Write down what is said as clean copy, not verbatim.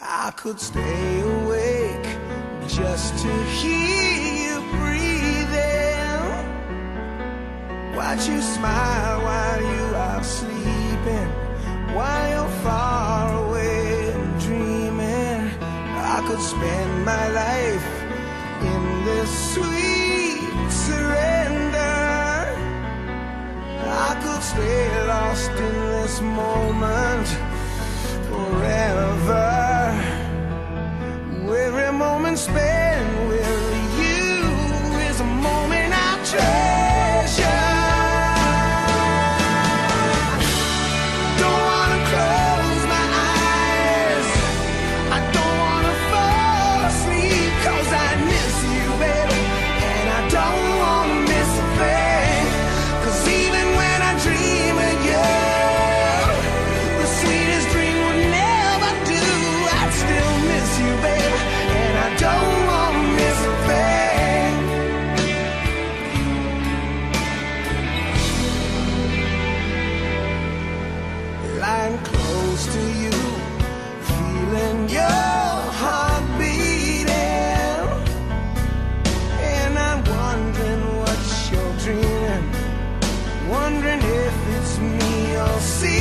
I could stay awake just to hear you breathing, watch you smile while you are sleeping, while you're far away and dreaming. I could spend my life in this sweet surrender. I could stay lost in this moment forever. Every moment spent with you is a moment I treasure. Don't wanna close my eyes, I don't wanna fall asleep, 'cause I miss you, baby, and I don't wanna miss a thing. 'Cause even when I dream of you, the sweetest dream would never do. I'd still miss you, baby, and I don't wanna miss a thing. Lying close to you, feeling your heart beating, and I'm wondering what you're dreaming, wondering if it's me you're seeing.